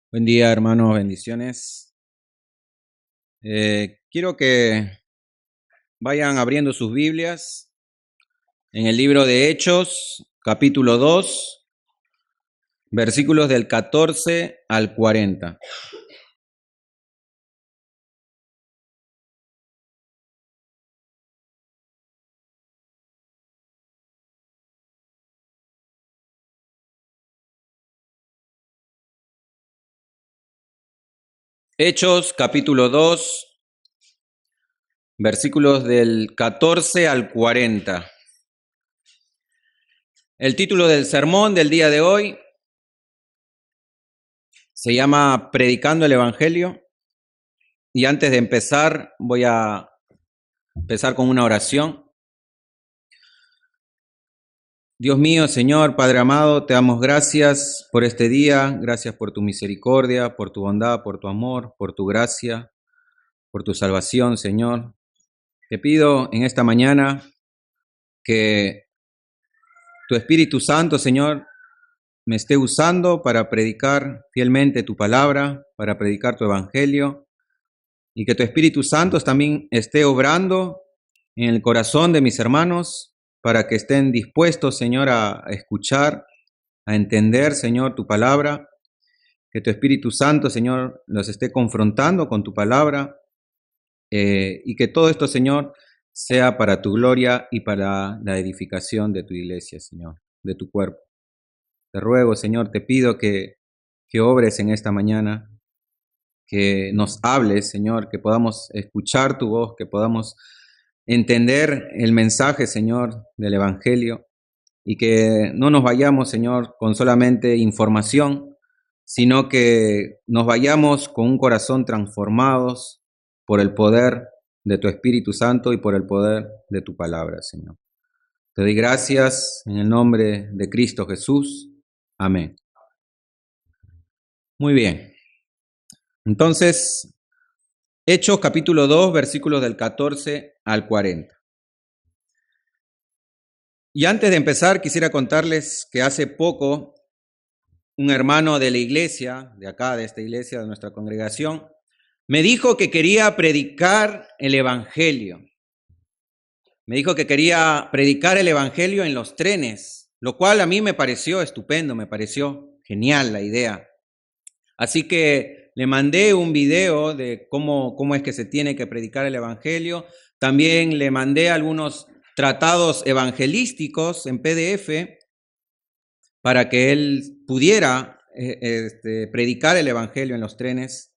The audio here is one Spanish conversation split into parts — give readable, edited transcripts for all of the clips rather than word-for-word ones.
Buen día, hermanos, bendiciones. Quiero que vayan abriendo sus Biblias en el libro de Hechos, capítulo 2, versículos del 14 al 40. Hechos, capítulo 2, versículos del 14 al 40. El título del sermón del día de hoy se llama Predicando el Evangelio. Y antes de empezar, voy a empezar con una oración. Dios mío, Señor, Padre amado, te damos gracias por este día, gracias por tu misericordia, por tu bondad, por tu amor, por tu gracia, por tu salvación, Señor. Te pido en esta mañana que tu Espíritu Santo, Señor, me esté usando para predicar fielmente tu palabra, para predicar tu evangelio, y que tu Espíritu Santo también esté obrando en el corazón de mis hermanos para que estén dispuestos, Señor, a escuchar, a entender, Señor, tu palabra, que tu Espíritu Santo, Señor, los esté confrontando con tu palabra, y que todo esto, Señor, sea para tu gloria y para la edificación de tu iglesia, Señor, de tu cuerpo. Te ruego, Señor, te pido que obres en esta mañana, que nos hables, Señor, que podamos escuchar tu voz, que podamos entender el mensaje, Señor, del Evangelio, y que no nos vayamos, Señor, con solamente información, sino que nos vayamos con un corazón transformados por el poder de tu Espíritu Santo y por el poder de tu palabra, Señor. Te doy gracias en el nombre de Cristo Jesús. Amén. Muy bien. Entonces, Hechos capítulo 2, versículos del 14 al 40. Y antes de empezar, quisiera contarles que hace poco un hermano de la iglesia, de acá, de esta iglesia, de nuestra congregación, me dijo que quería predicar el evangelio. Me dijo que quería predicar el evangelio en los trenes, lo cual a mí me pareció estupendo, me pareció genial la idea. Así que le mandé un video de cómo es que se tiene que predicar el evangelio. También le mandé algunos tratados evangelísticos en PDF para que él pudiera predicar el evangelio en los trenes.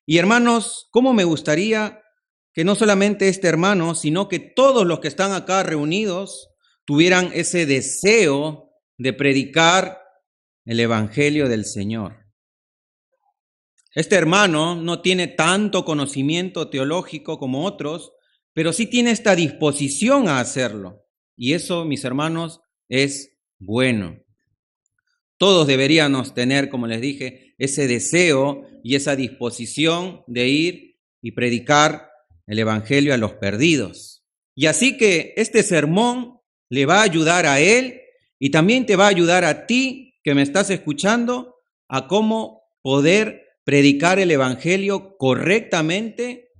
Y hermanos, ¿cómo me gustaría que no solamente este hermano, sino que todos los que están acá reunidos tuvieran ese deseo de predicar el evangelio del Señor? Este hermano no tiene tanto conocimiento teológico como otros, pero sí tiene esta disposición a hacerlo. Y eso, mis hermanos, es bueno. Todos deberíamos tener, como les dije, ese deseo y esa disposición de ir y predicar el evangelio a los perdidos. Y así que este sermón le va a ayudar a él y también te va a ayudar a ti que me estás escuchando a cómo poder predicar el evangelio correctamente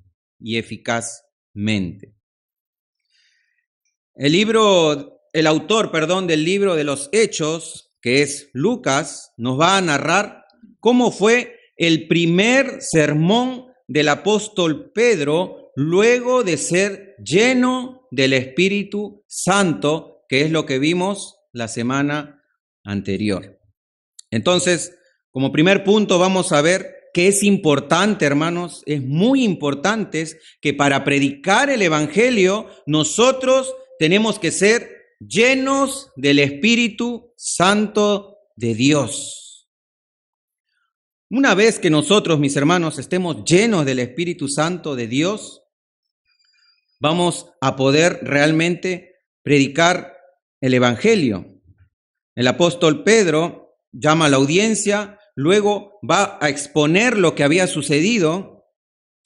y eficazmente. El autor del libro de los Hechos, que es Lucas, nos va a narrar cómo fue el primer sermón del apóstol Pedro luego de ser lleno del Espíritu Santo, que es lo que vimos la semana anterior. Entonces, como primer punto vamos a ver que es importante, hermanos, es muy importante que para predicar el evangelio nosotros tenemos que ser llenos del Espíritu Santo de Dios. Una vez que nosotros, mis hermanos, estemos llenos del Espíritu Santo de Dios, vamos a poder realmente predicar el evangelio. El apóstol Pedro llama a la audiencia, luego va a exponer lo que había sucedido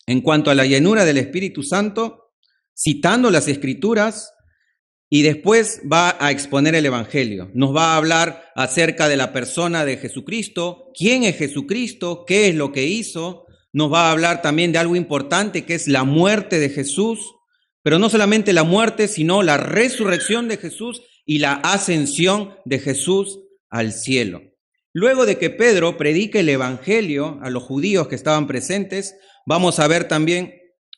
en cuanto a la llenura del Espíritu Santo, citando las Escrituras, y después va a exponer el Evangelio. Nos va a hablar acerca de la persona de Jesucristo, quién es Jesucristo, qué es lo que hizo. Nos va a hablar también de algo importante que es la muerte de Jesús, pero no solamente la muerte, sino la resurrección de Jesús y la ascensión de Jesús al cielo. Luego de que Pedro predique el Evangelio a los judíos que estaban presentes, vamos a ver también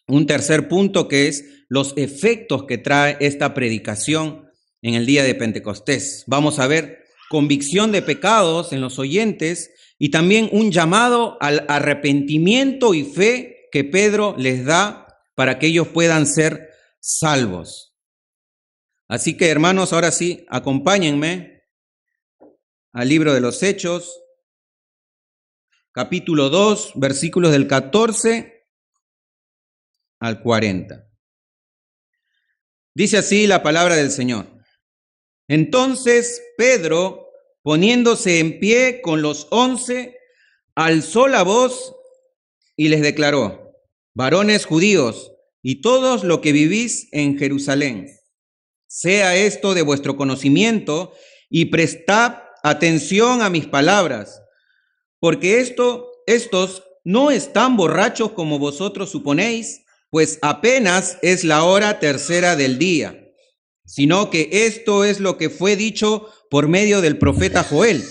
un tercer punto, que es los efectos que trae esta predicación en el día de Pentecostés. Vamos a ver convicción de pecados en los oyentes y también un llamado al arrepentimiento y fe que Pedro les da para que ellos puedan ser salvos. Así que, hermanos, ahora sí, acompáñenme al libro de los Hechos, capítulo 2, versículos del 14 al 40. Dice así la palabra del Señor. Entonces Pedro, poniéndose en pie con los 11, alzó la voz y les declaró: varones judíos y todos los que vivís en Jerusalén, sea esto de vuestro conocimiento y prestad atención a mis palabras, porque estos no están borrachos como vosotros suponéis, pues apenas es la hora tercera del día, sino que esto es lo que fue dicho por medio del profeta Joel.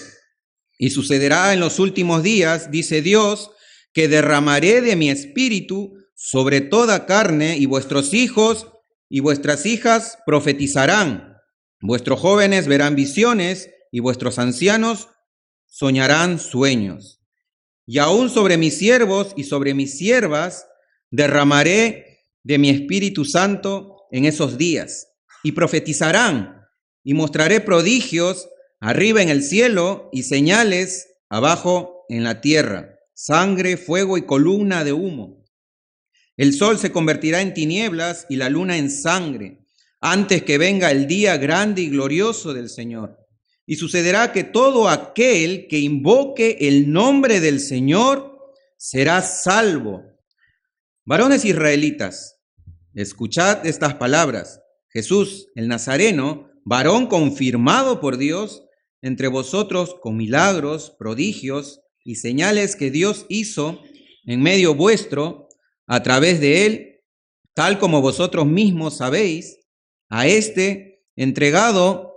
Y sucederá en los últimos días, dice Dios, que derramaré de mi espíritu sobre toda carne, y vuestros hijos y vuestras hijas profetizarán, vuestros jóvenes verán visiones, y vuestros ancianos soñarán sueños. Y aún sobre mis siervos y sobre mis siervas derramaré de mi Espíritu Santo en esos días, y profetizarán, y mostraré prodigios arriba en el cielo y señales abajo en la tierra, sangre, fuego y columna de humo. El sol se convertirá en tinieblas y la luna en sangre, antes que venga el día grande y glorioso del Señor. Y sucederá que todo aquel que invoque el nombre del Señor será salvo. Varones israelitas, escuchad estas palabras. Jesús, el Nazareno, varón confirmado por Dios entre vosotros con milagros, prodigios y señales que Dios hizo en medio vuestro a través de él, tal como vosotros mismos sabéis, a este entregado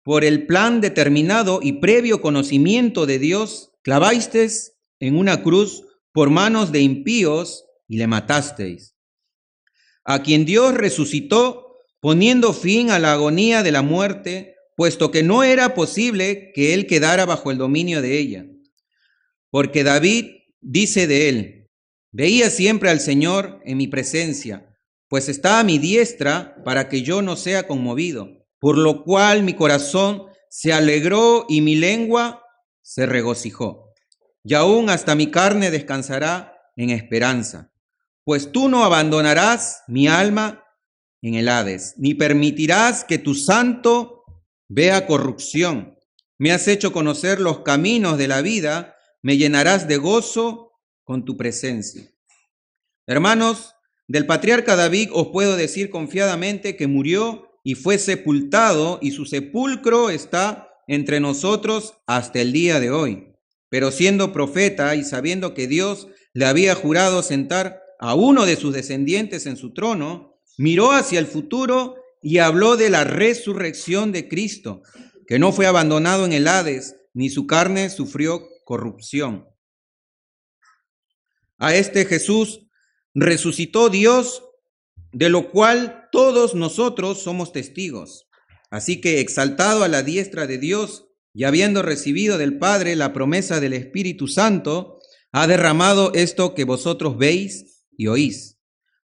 por el plan determinado y previo conocimiento de Dios, clavasteis en una cruz por manos de impíos y le matasteis, a quien Dios resucitó, poniendo fin a la agonía de la muerte, puesto que no era posible que él quedara bajo el dominio de ella. Porque David dice de él: veía siempre al Señor en mi presencia, pues está a mi diestra para que yo no sea conmovido, por lo cual mi corazón se alegró y mi lengua se regocijó. Y aún hasta mi carne descansará en esperanza, pues tú no abandonarás mi alma en el Hades, ni permitirás que tu santo vea corrupción. Me has hecho conocer los caminos de la vida, me llenarás de gozo con tu presencia. Hermanos, del patriarca David os puedo decir confiadamente que murió y fue sepultado, y su sepulcro está entre nosotros hasta el día de hoy. Pero siendo profeta y sabiendo que Dios le había jurado sentar a uno de sus descendientes en su trono, miró hacia el futuro y habló de la resurrección de Cristo, que no fue abandonado en el Hades, ni su carne sufrió corrupción. A este Jesús resucitó Dios, de lo cual todos nosotros somos testigos. Así que, exaltado a la diestra de Dios y habiendo recibido del Padre la promesa del Espíritu Santo, ha derramado esto que vosotros veis y oís.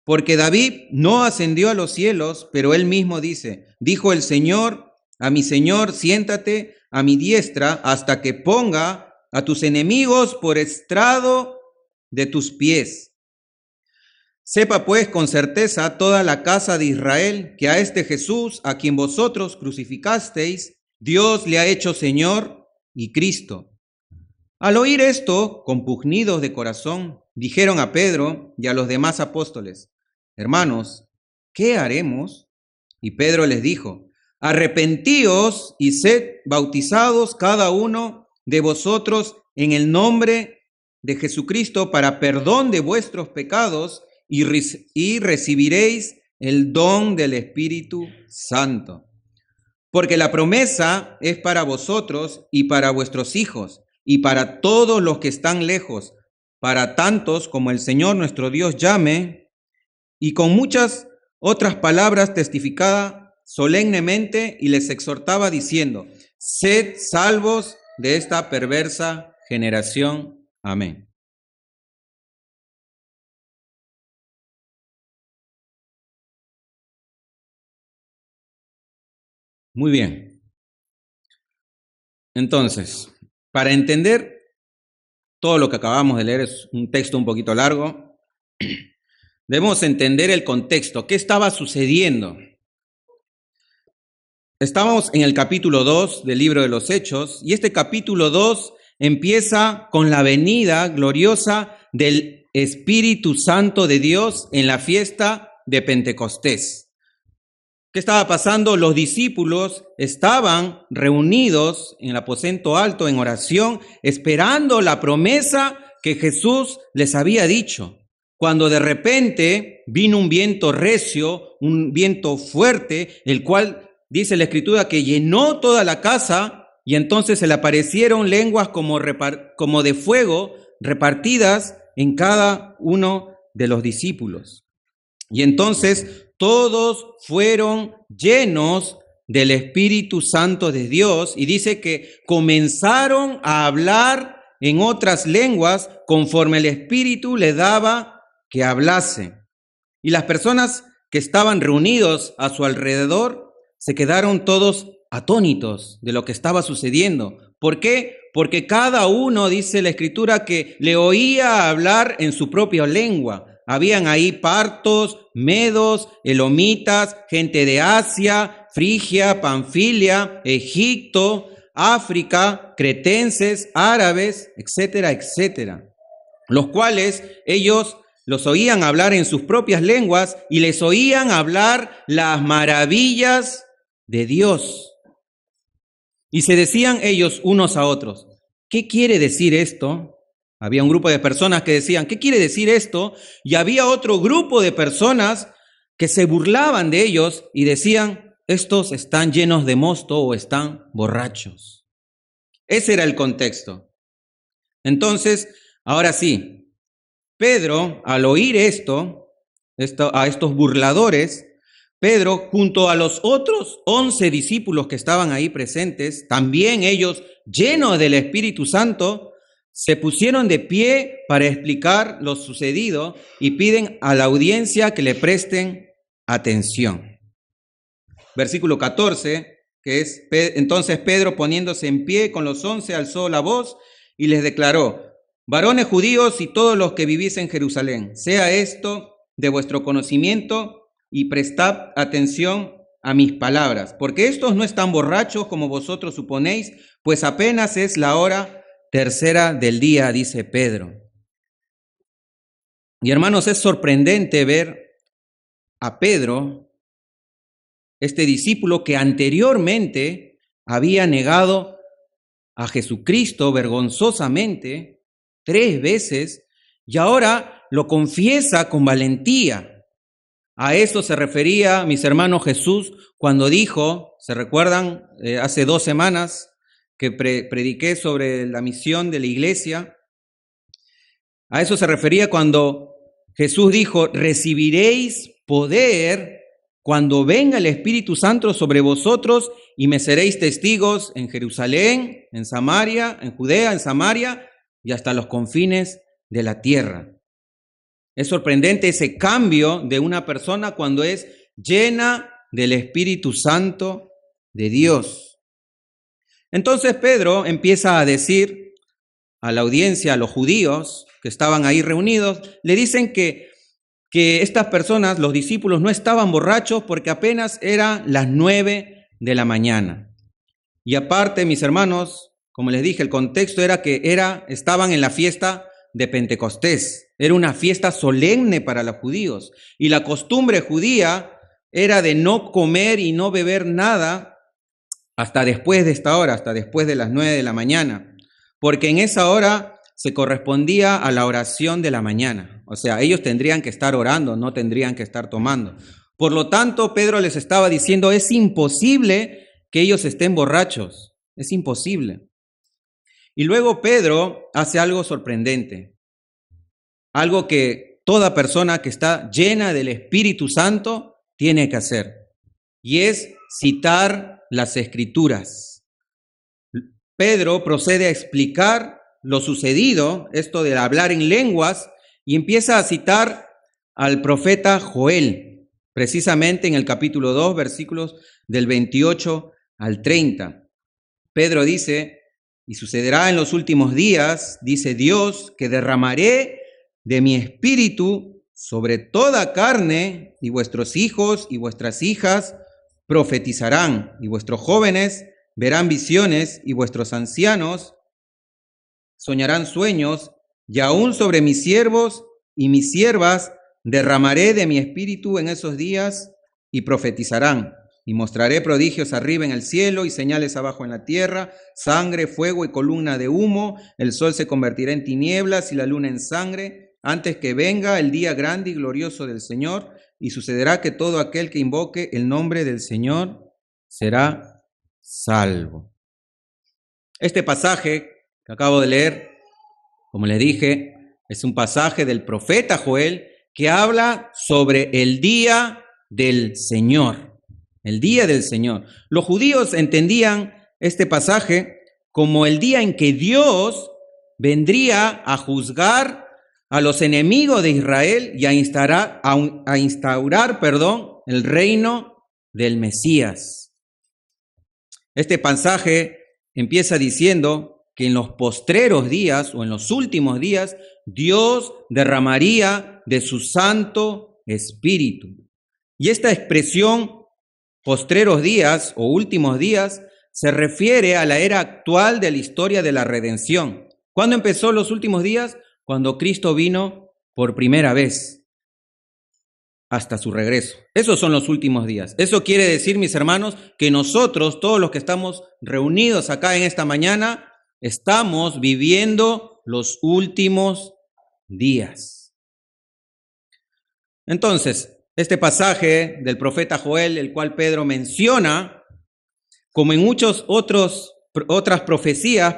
Porque David no ascendió a los cielos, pero él mismo dice: dijo el Señor a mi Señor, siéntate a mi diestra hasta que ponga a tus enemigos por estrado de tus pies. Sepa pues con certeza toda la casa de Israel que a este Jesús, a quien vosotros crucificasteis, Dios le ha hecho Señor y Cristo. Al oír esto, compungidos de corazón, dijeron a Pedro y a los demás apóstoles: hermanos, ¿qué haremos? Y Pedro les dijo: arrepentíos y sed bautizados cada uno de vosotros en el nombre de Jesucristo para perdón de vuestros pecados y recibiréis el don del Espíritu Santo. Porque la promesa es para vosotros y para vuestros hijos y para todos los que están lejos, para tantos como el Señor nuestro Dios llame. Y con muchas otras palabras testificaba solemnemente y les exhortaba diciendo: sed salvos de esta perversa generación. Amén. Muy bien. Entonces, para entender todo lo que acabamos de leer, es un texto un poquito largo, debemos entender el contexto. ¿Qué estaba sucediendo? Estábamos en el capítulo 2 del libro de los Hechos, y este capítulo 2 empieza con la venida gloriosa del Espíritu Santo de Dios en la fiesta de Pentecostés. ¿Qué estaba pasando? Los discípulos estaban reunidos en el aposento alto en oración, esperando la promesa que Jesús les había dicho. Cuando de repente vino un viento recio, un viento fuerte, el cual dice la Escritura que llenó toda la casa, y entonces se le aparecieron lenguas como de fuego repartidas en cada uno de los discípulos. Y entonces todos fueron llenos del Espíritu Santo de Dios, y dice que comenzaron a hablar en otras lenguas conforme el Espíritu le daba que hablase. Y las personas que estaban reunidos a su alrededor se quedaron todos atónitos de lo que estaba sucediendo. ¿Por qué? Porque cada uno, dice la Escritura, que le oía hablar en su propia lengua. Habían ahí partos, medos, elomitas, gente de Asia, Frigia, Panfilia, Egipto, África, cretenses, árabes, etcétera, etcétera. Los cuales ellos los oían hablar en sus propias lenguas y les oían hablar las maravillas de Dios. Y se decían ellos unos a otros: ¿qué quiere decir esto? Había un grupo de personas que decían: ¿qué quiere decir esto? Y había otro grupo de personas que se burlaban de ellos y decían: estos están llenos de mosto o están borrachos. Ese era el contexto. Entonces, ahora sí, Pedro, al oír esto, a estos burladores, Pedro, junto a los otros 11 discípulos que estaban ahí presentes, también ellos, llenos del Espíritu Santo, se pusieron de pie para explicar lo sucedido y piden a la audiencia que le presten atención. Versículo 14, que es: entonces Pedro, poniéndose en pie con los 11, alzó la voz y les declaró: varones judíos y todos los que vivís en Jerusalén, sea esto de vuestro conocimiento y prestad atención a mis palabras, porque estos no están borrachos como vosotros suponéis, pues apenas es la hora tercera del día, dice Pedro. Y hermanos, es sorprendente ver a Pedro, este discípulo que anteriormente había negado a Jesucristo vergonzosamente 3 veces, y ahora lo confiesa con valentía. A esto se refería, mis hermanos, Jesús cuando dijo, ¿se recuerdan? Hace 2 semanas que prediqué sobre la misión de la iglesia. A eso se refería cuando Jesús dijo: recibiréis poder cuando venga el Espíritu Santo sobre vosotros y me seréis testigos en Jerusalén, en Samaria, en Judea, en Samaria y hasta los confines de la tierra. Es sorprendente ese cambio de una persona cuando es llena del Espíritu Santo de Dios. Entonces Pedro empieza a decir a la audiencia, a los judíos que estaban ahí reunidos, le dicen que estas personas, los discípulos, no estaban borrachos porque apenas eran las 9 de la mañana. Y aparte, mis hermanos, como les dije, el contexto era que estaban en la fiesta de Pentecostés. Era una fiesta solemne para los judíos. Y la costumbre judía era de no comer y no beber nada hasta después de esta hora, hasta después de las 9 de la mañana, porque en esa hora se correspondía a la oración de la mañana. O sea, ellos tendrían que estar orando, no tendrían que estar tomando. Por lo tanto, Pedro les estaba diciendo, es imposible que ellos estén borrachos, es imposible. Y luego Pedro hace algo sorprendente, algo que toda persona que está llena del Espíritu Santo tiene que hacer, y es citar las Escrituras. Pedro procede a explicar lo sucedido, esto de hablar en lenguas, y empieza a citar al profeta Joel, precisamente en el capítulo 2, versículos del 28 al 30. Pedro dice, y sucederá en los últimos días, dice Dios, que derramaré de mi espíritu sobre toda carne, y vuestros hijos y vuestras hijas profetizarán, y vuestros jóvenes verán visiones, y vuestros ancianos soñarán sueños, y aún sobre mis siervos y mis siervas derramaré de mi espíritu en esos días, y profetizarán. Y mostraré prodigios arriba en el cielo y señales abajo en la tierra, sangre, fuego y columna de humo. El sol se convertirá en tinieblas y la luna en sangre, antes que venga el día grande y glorioso del Señor. Y sucederá que todo aquel que invoque el nombre del Señor será salvo. Este pasaje que acabo de leer, como le dije, es un pasaje del profeta Joel que habla sobre el día del Señor. El día del Señor. Los judíos entendían este pasaje como el día en que Dios vendría a juzgar a los enemigos de Israel y a instaurar, el reino del Mesías. Este pasaje empieza diciendo que en los postreros días o en los últimos días Dios derramaría de su Santo Espíritu. Y esta expresión postreros días o últimos días se refiere a la era actual de la historia de la redención. ¿Cuándo empezó los últimos días? Cuando Cristo vino por primera vez hasta su regreso. Esos son los últimos días. Eso quiere decir, mis hermanos, que nosotros, todos los que estamos reunidos acá en esta mañana, estamos viviendo los últimos días. Entonces, este pasaje del profeta Joel, el cual Pedro menciona, como en muchas otras profecías,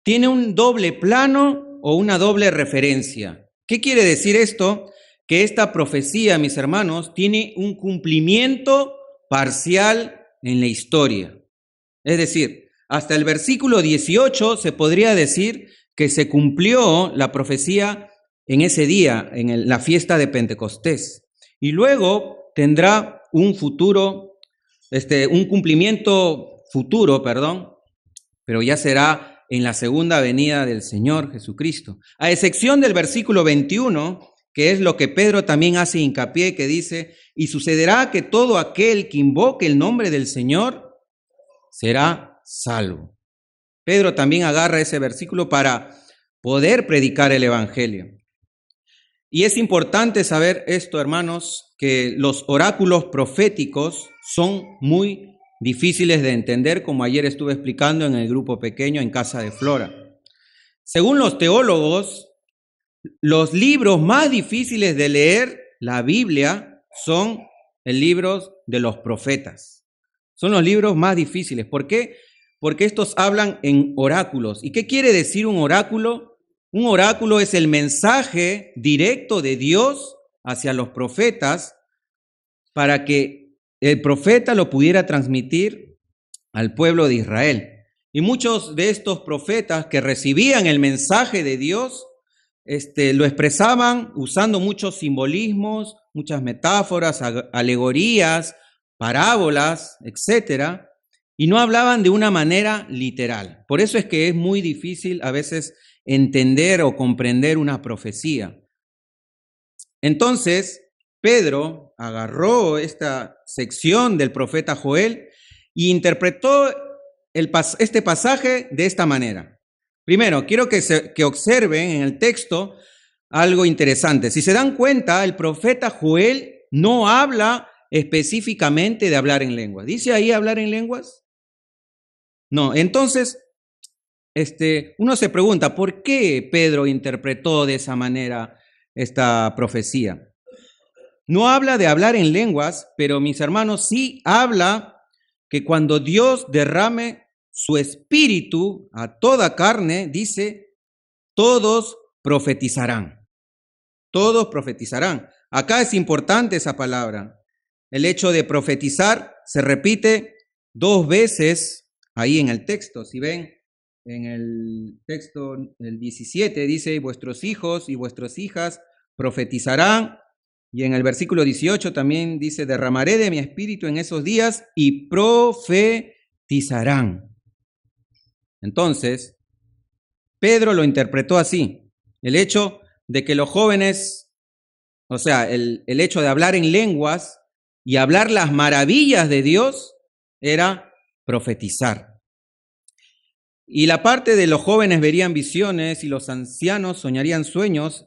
tiene un doble plano o una doble referencia. ¿Qué quiere decir esto? Que esta profecía, mis hermanos, tiene un cumplimiento parcial en la historia. Es decir, hasta el versículo 18 se podría decir que se cumplió la profecía en ese día, en la fiesta de Pentecostés. Y luego tendrá un cumplimiento futuro, pero ya será en la segunda venida del Señor Jesucristo. A excepción del versículo 21, que es lo que Pedro también hace hincapié, que dice, y sucederá que todo aquel que invoque el nombre del Señor será salvo. Pedro también agarra ese versículo para poder predicar el evangelio. Y es importante saber esto, hermanos, que los oráculos proféticos son muy difíciles de entender, como ayer estuve explicando en el grupo pequeño en casa de Flora. Según los teólogos, los libros más difíciles de leer, la Biblia, son el libro de los profetas. Son los libros más difíciles. ¿Por qué? Porque estos hablan en oráculos. ¿Y qué quiere decir un oráculo? Un oráculo es el mensaje directo de Dios hacia los profetas para que el profeta lo pudiera transmitir al pueblo de Israel. Y muchos de estos profetas que recibían el mensaje de Dios, lo expresaban usando muchos simbolismos, muchas metáforas, alegorías, parábolas, etcétera, y no hablaban de una manera literal. Por eso es que es muy difícil a veces entender o comprender una profecía. Entonces, Pedro agarró esta sección del profeta Joel y interpretó este pasaje de esta manera. Primero, quiero que observen en el texto algo interesante. Si se dan cuenta, el profeta Joel no habla específicamente de hablar en lenguas. ¿Dice ahí hablar en lenguas? No, entonces, uno se pregunta, ¿por qué Pedro interpretó de esa manera esta profecía? No habla de hablar en lenguas, pero mis hermanos, sí habla que cuando Dios derrame su espíritu a toda carne, dice, todos profetizarán. Todos profetizarán. Acá es importante esa palabra. El hecho de profetizar se repite 2 veces ahí en el texto. Si ven en el texto, el 17 dice, vuestros hijos y vuestras hijas profetizarán. Y en el versículo 18 también dice, derramaré de mi espíritu en esos días y profetizarán. Entonces, Pedro lo interpretó así. El hecho de que los jóvenes, o sea, el hecho de hablar en lenguas y hablar las maravillas de Dios era profetizar. Y la parte de los jóvenes verían visiones y los ancianos soñarían sueños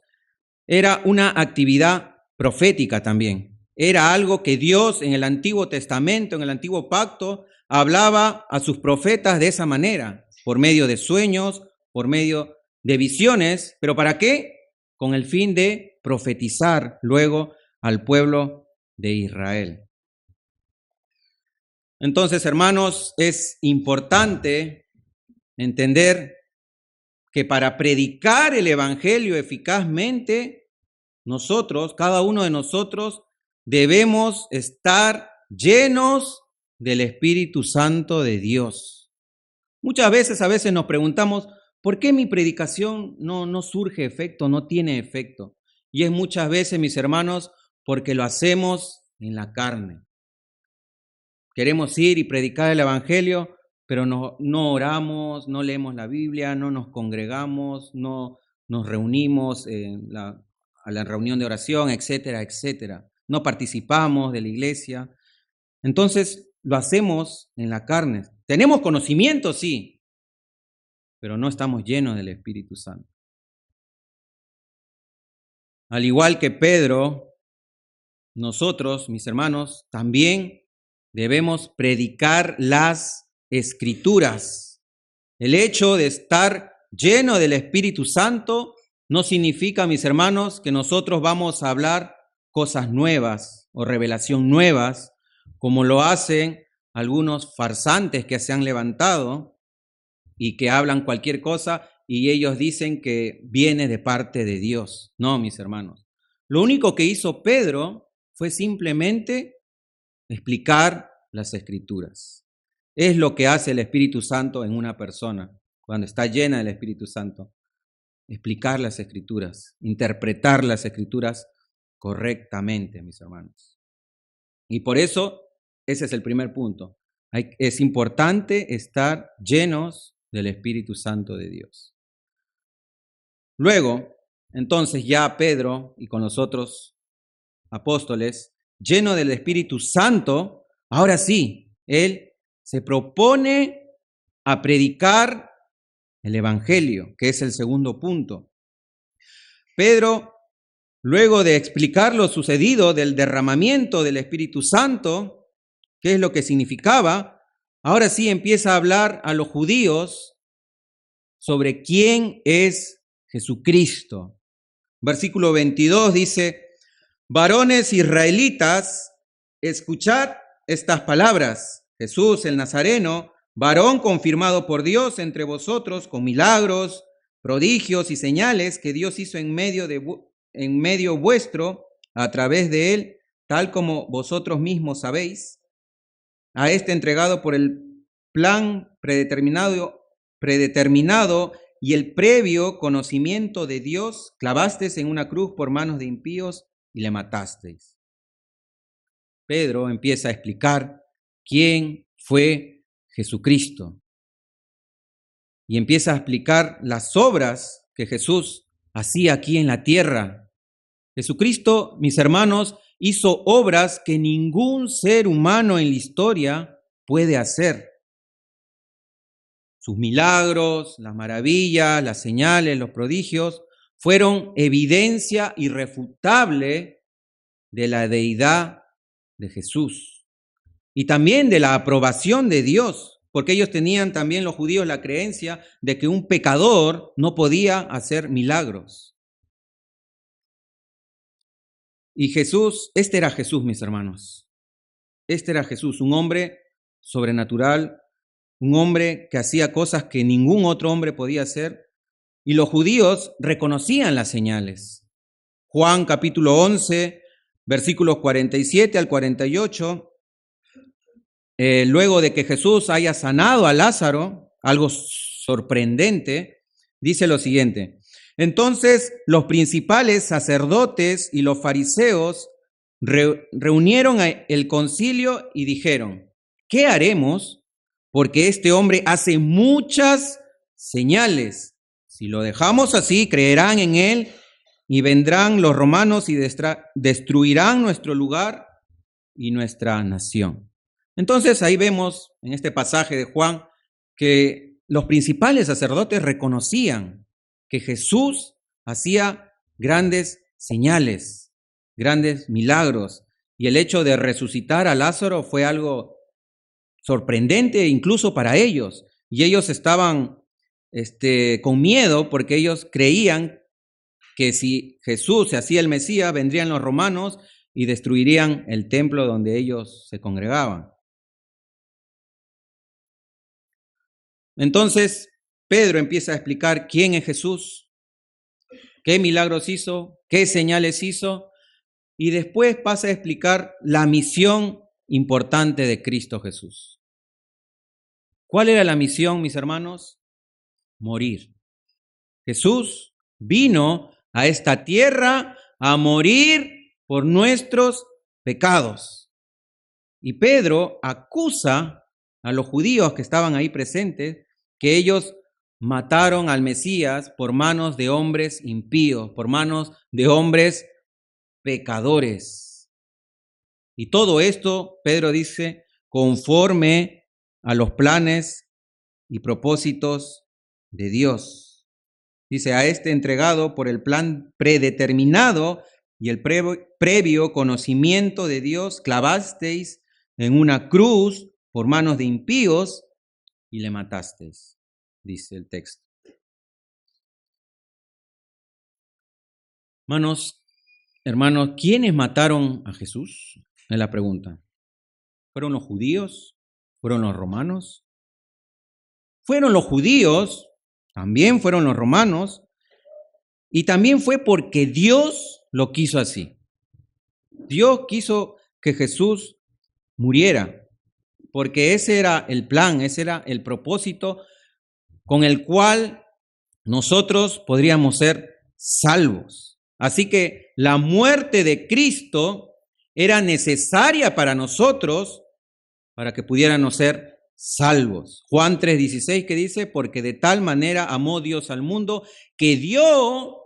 era una actividad profética también. Era algo que Dios en el Antiguo Testamento, en el Antiguo Pacto, hablaba a sus profetas de esa manera, por medio de sueños, por medio de visiones. ¿Pero para qué? Con el fin de profetizar luego al pueblo de Israel. Entonces, hermanos, es importante entender que para predicar el evangelio eficazmente, nosotros, cada uno de nosotros, debemos estar llenos del Espíritu Santo de Dios. Muchas veces, a veces nos preguntamos, ¿por qué mi predicación no surge efecto, no tiene efecto? Y es muchas veces, mis hermanos, porque lo hacemos en la carne. Queremos ir y predicar el Evangelio, pero no oramos, no leemos la Biblia, no nos congregamos, no nos reunimos a la reunión de oración, etcétera, etcétera. No participamos de la iglesia. Entonces, lo hacemos en la carne. Tenemos conocimiento, sí, pero no estamos llenos del Espíritu Santo. Al igual que Pedro, nosotros, mis hermanos, también debemos predicar las Escrituras. El hecho de estar lleno del Espíritu Santo no significa, mis hermanos, que nosotros vamos a hablar cosas nuevas o revelación nuevas, como lo hacen algunos farsantes que se han levantado y que hablan cualquier cosa y ellos dicen que viene de parte de Dios. No, mis hermanos. Lo único que hizo Pedro fue simplemente explicar las Escrituras. Es lo que hace el Espíritu Santo en una persona cuando está llena del Espíritu Santo. Explicar las Escrituras, interpretar las Escrituras correctamente, mis hermanos. Y por eso, ese es el primer punto. Es importante estar llenos del Espíritu Santo de Dios. Luego, entonces ya Pedro y con los otros apóstoles, lleno del Espíritu Santo, ahora sí, él se propone a predicar el Evangelio, que es el segundo punto. Pedro, luego de explicar lo sucedido del derramamiento del Espíritu Santo, qué es lo que significaba, ahora sí empieza a hablar a los judíos sobre quién es Jesucristo. Versículo 22 dice, varones israelitas, escuchad estas palabras. Jesús el Nazareno, varón confirmado por Dios entre vosotros con milagros, prodigios y señales que Dios hizo en medio vuestro a través de él, tal como vosotros mismos sabéis. A este entregado por el plan predeterminado y el previo conocimiento de Dios, clavasteis en una cruz por manos de impíos y le matasteis. Pedro empieza a explicar quién fue Jesucristo y empieza a explicar las obras que Jesús hacía aquí en la tierra. Jesucristo, mis hermanos, hizo obras que ningún ser humano en la historia puede hacer. Sus milagros, las maravillas, las señales, los prodigios fueron evidencia irrefutable de la deidad de Jesús y también de la aprobación de Dios, porque ellos tenían también, los judíos, la creencia de que un pecador no podía hacer milagros. Y Jesús, este era Jesús, mis hermanos. Este era Jesús, un hombre sobrenatural, un hombre que hacía cosas que ningún otro hombre podía hacer. Y los judíos reconocían las señales. Juan capítulo 11, versículos 47 al 48. Luego de que Jesús haya sanado a Lázaro, algo sorprendente, dice lo siguiente: entonces los principales sacerdotes y los fariseos reunieron el concilio y dijeron: ¿qué haremos? Porque este hombre hace muchas señales. Si lo dejamos así, creerán en él y vendrán los romanos y destruirán nuestro lugar y nuestra nación. Entonces ahí vemos en este pasaje de Juan que los principales sacerdotes reconocían que Jesús hacía grandes señales, grandes milagros, y el hecho de resucitar a Lázaro fue algo sorprendente incluso para ellos, y ellos estaban con miedo porque ellos creían que si Jesús se hacía el Mesías, vendrían los romanos y destruirían el templo donde ellos se congregaban. Entonces, Pedro empieza a explicar quién es Jesús, qué milagros hizo, qué señales hizo, y después pasa a explicar la misión importante de Cristo Jesús. ¿Cuál era la misión, mis hermanos? Morir. Jesús vino a esta tierra a morir por nuestros pecados. Y Pedro acusa a los judíos que estaban ahí presentes que ellos mataron al Mesías por manos de hombres impíos, por manos de hombres pecadores. Y todo esto, Pedro dice, conforme a los planes y propósitos de Dios. Dice: a este entregado por el plan predeterminado y el previo conocimiento de Dios, clavasteis en una cruz por manos de impíos y le matasteis, dice el texto. Hermanos, ¿quiénes mataron a Jesús? Es la pregunta. ¿Fueron los judíos? ¿Fueron los romanos? Fueron los judíos, también fueron los romanos, y también fue porque Dios lo quiso así. Dios quiso que Jesús muriera, porque ese era el plan, ese era el propósito con el cual nosotros podríamos ser salvos. Así que la muerte de Cristo era necesaria para nosotros para que pudiéramos ser salvos. Juan 3:16, que dice: porque de tal manera amó Dios al mundo que dio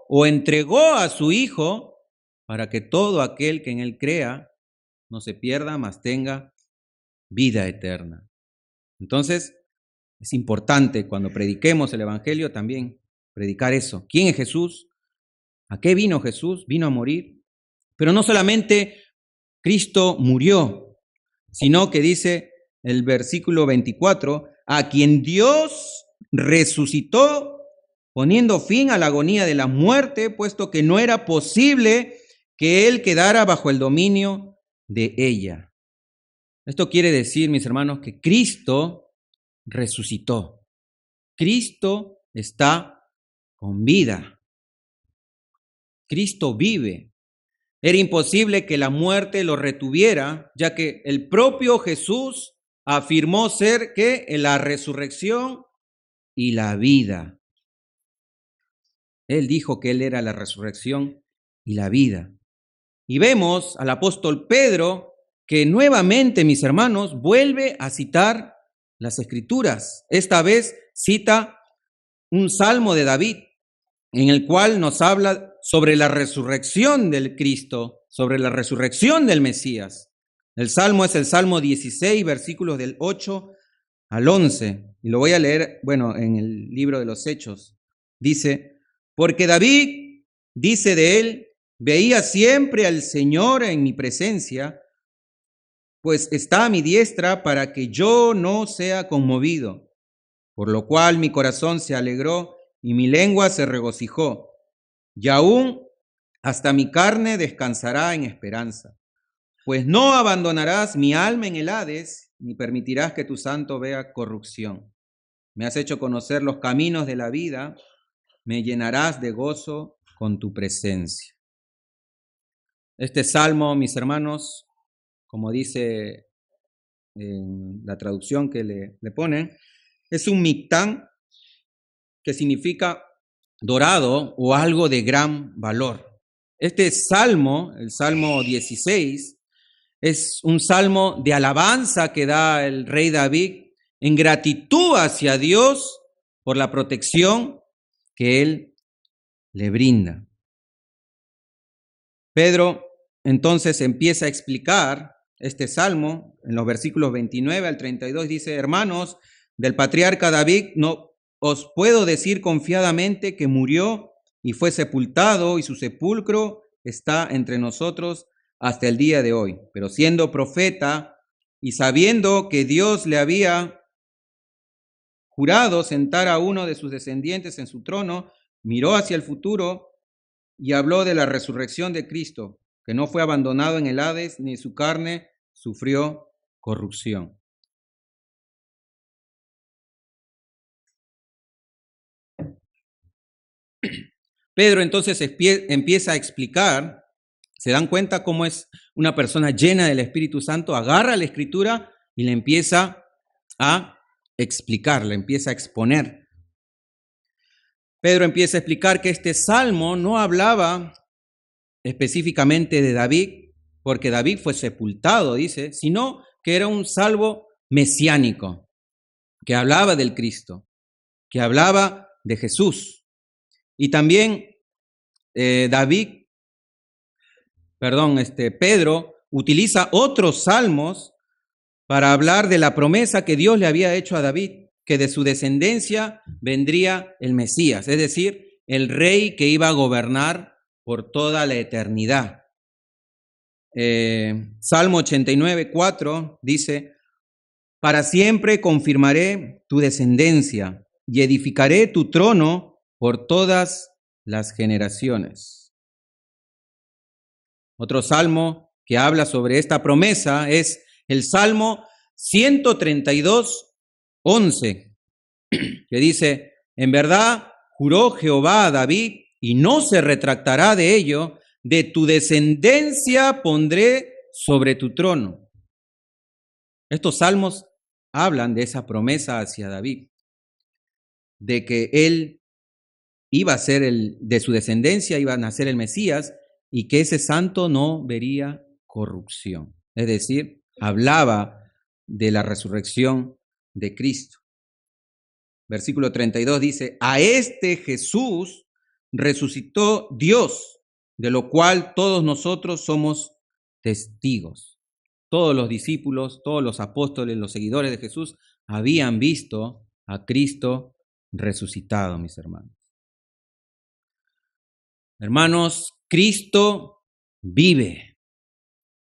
o entregó a su Hijo para que todo aquel que en él crea no se pierda, mas tenga vida eterna. Entonces, es importante cuando prediquemos el Evangelio también predicar eso. ¿Quién es Jesús? ¿A qué vino Jesús? Vino a morir. Pero no solamente Cristo murió, sino que dice el versículo 24, a quien Dios resucitó, poniendo fin a la agonía de la muerte, puesto que no era posible que él quedara bajo el dominio de ella. Esto quiere decir, mis hermanos, que Cristo resucitó. Cristo está con vida. Cristo vive. Era imposible que la muerte lo retuviera, ya que el propio Jesús afirmó ser que la resurrección y la vida. Él dijo que él era la resurrección y la vida. Y vemos al apóstol Pedro que nuevamente, mis hermanos, vuelve a citar las Escrituras. Esta vez cita un salmo de David, en el cual nos habla sobre la resurrección del Cristo, sobre la resurrección del Mesías. El salmo es el Salmo 16, versículos del 8 al 11. Y lo voy a leer, en el libro de los Hechos. Dice: porque David dice de él: veía siempre al Señor en mi presencia, pues está a mi diestra para que yo no sea conmovido, por lo cual mi corazón se alegró y mi lengua se regocijó, y aún hasta mi carne descansará en esperanza, pues no abandonarás mi alma en el Hades, ni permitirás que tu santo vea corrupción. Me has hecho conocer los caminos de la vida, me llenarás de gozo con tu presencia. Este salmo, mis hermanos, como dice en la traducción que le ponen, es un mictán, que significa dorado o algo de gran valor. Este salmo, el Salmo 16, es un salmo de alabanza que da el rey David en gratitud hacia Dios por la protección que él le brinda. Pedro entonces empieza a explicar este salmo en los versículos 29 al 32. Dice: hermanos, del patriarca David no os puedo decir confiadamente que murió y fue sepultado, y su sepulcro está entre nosotros hasta el día de hoy. Pero siendo profeta y sabiendo que Dios le había jurado sentar a uno de sus descendientes en su trono, miró hacia el futuro y habló de la resurrección de Cristo, que no fue abandonado en el Hades, ni su carne sufrió corrupción. Pedro entonces empieza a explicar, se dan cuenta cómo es una persona llena del Espíritu Santo, agarra la Escritura y le empieza a explicar, le empieza a exponer. Pedro empieza a explicar que este salmo no hablaba específicamente de David, porque David fue sepultado, dice, sino que era un salmo mesiánico, que hablaba del Cristo, que hablaba de Jesús. Y también Pedro utiliza otros salmos para hablar de la promesa que Dios le había hecho a David, que de su descendencia vendría el Mesías, es decir, el rey que iba a gobernar por toda la eternidad. Salmo 89, 4 dice: para siempre confirmaré tu descendencia y edificaré tu trono por todas las generaciones. Otro salmo que habla sobre esta promesa es el Salmo 132, 11, que dice: en verdad juró Jehová a David y no se retractará de ello, de tu descendencia pondré sobre tu trono. Estos salmos hablan de esa promesa hacia David, de que él iba a ser de su descendencia iba a nacer el Mesías y que ese santo no vería corrupción. Es decir, hablaba de la resurrección de Cristo. Versículo 32 dice: a este Jesús resucitó Dios, de lo cual todos nosotros somos testigos. Todos los discípulos, todos los apóstoles, los seguidores de Jesús habían visto a Cristo resucitado, mis hermanos. Hermanos, Cristo vive.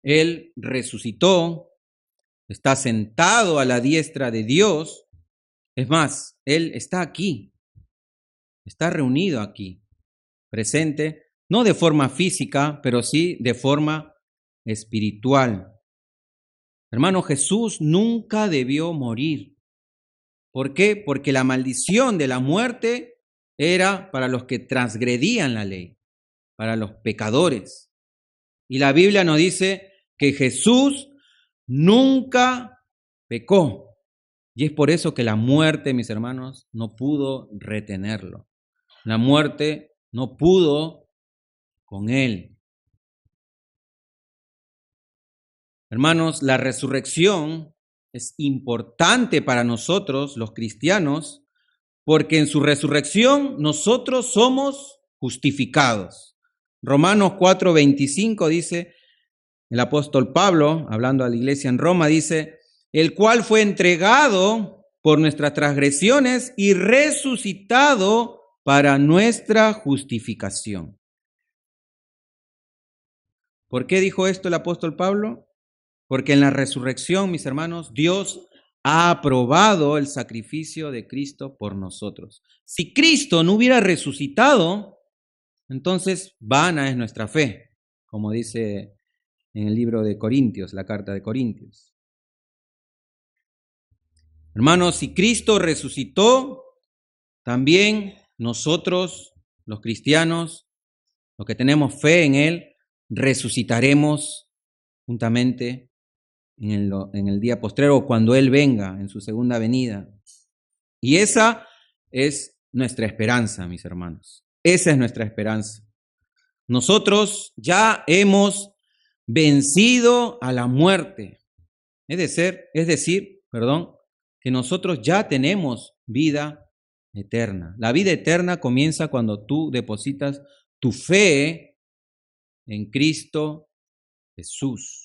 Él resucitó, está sentado a la diestra de Dios. Es más, Él está aquí, está reunido aquí, presente, no de forma física, pero sí de forma espiritual. Hermano, Jesús nunca debió morir. ¿Por qué? Porque la maldición de la muerte era para los que transgredían la ley, para los pecadores. Y la Biblia nos dice que Jesús nunca pecó. Y es por eso que la muerte, mis hermanos, no pudo retenerlo. La muerte no pudo con él. Hermanos, la resurrección es importante para nosotros, los cristianos, porque en su resurrección nosotros somos justificados. Romanos 4:25 dice, el apóstol Pablo, hablando a la iglesia en Roma, dice: el cual fue entregado por nuestras transgresiones y resucitado para nuestra justificación. ¿Por qué dijo esto el apóstol Pablo? Porque en la resurrección, mis hermanos, Dios ha aprobado el sacrificio de Cristo por nosotros. Si Cristo no hubiera resucitado, entonces vana es nuestra fe, como dice en el libro de Corintios, la carta de Corintios. Hermanos, si Cristo resucitó, también nosotros, los cristianos, los que tenemos fe en Él, resucitaremos juntamente en el día postrero, cuando Él venga en su segunda venida. Y esa es nuestra esperanza, mis hermanos. Esa es nuestra esperanza. Nosotros ya hemos vencido a la muerte. Es decir, que nosotros ya tenemos vida eterna. La vida eterna comienza cuando tú depositas tu fe en Cristo Jesús.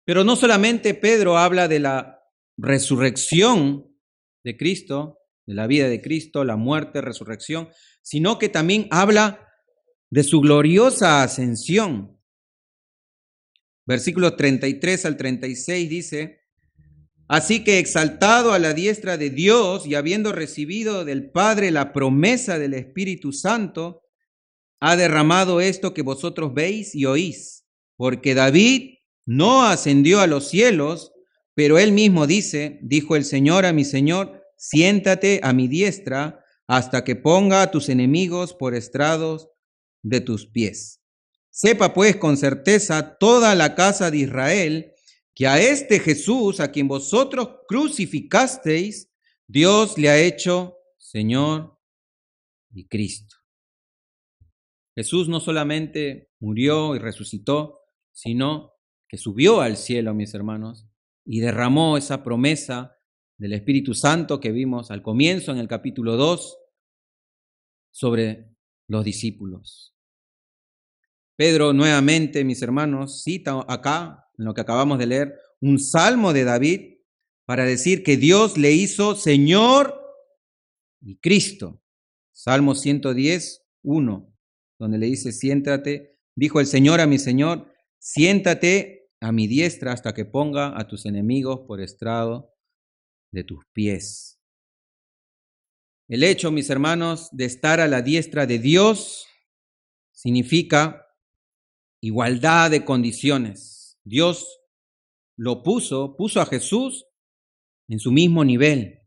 Pero no solamente Pedro habla de la resurrección de Cristo, de la vida de Cristo, la muerte, resurrección, sino que también habla de su gloriosa ascensión. Versículos 33 al 36 dice: así que exaltado a la diestra de Dios y habiendo recibido del Padre la promesa del Espíritu Santo, ha derramado esto que vosotros veis y oís. Porque David no ascendió a los cielos, pero él mismo dijo el Señor a mi Señor, siéntate a mi diestra hasta que ponga a tus enemigos por estrados de tus pies. Sepa pues con certeza toda la casa de Israel que a este Jesús, a quien vosotros crucificasteis, Dios le ha hecho Señor y Cristo. Jesús no solamente murió y resucitó, sino que subió al cielo, mis hermanos, y derramó esa promesa del Espíritu Santo que vimos al comienzo en el capítulo 2 sobre los discípulos. Pedro nuevamente, mis hermanos, cita acá, en lo que acabamos de leer, un salmo de David para decir que Dios le hizo Señor y Cristo. Salmo 110, 1. Donde le dice, siéntate, dijo el Señor a mi Señor, siéntate a mi diestra hasta que ponga a tus enemigos por estrado de tus pies. El hecho, mis hermanos, de estar a la diestra de Dios significa igualdad de condiciones. Dios lo puso a Jesús en su mismo nivel.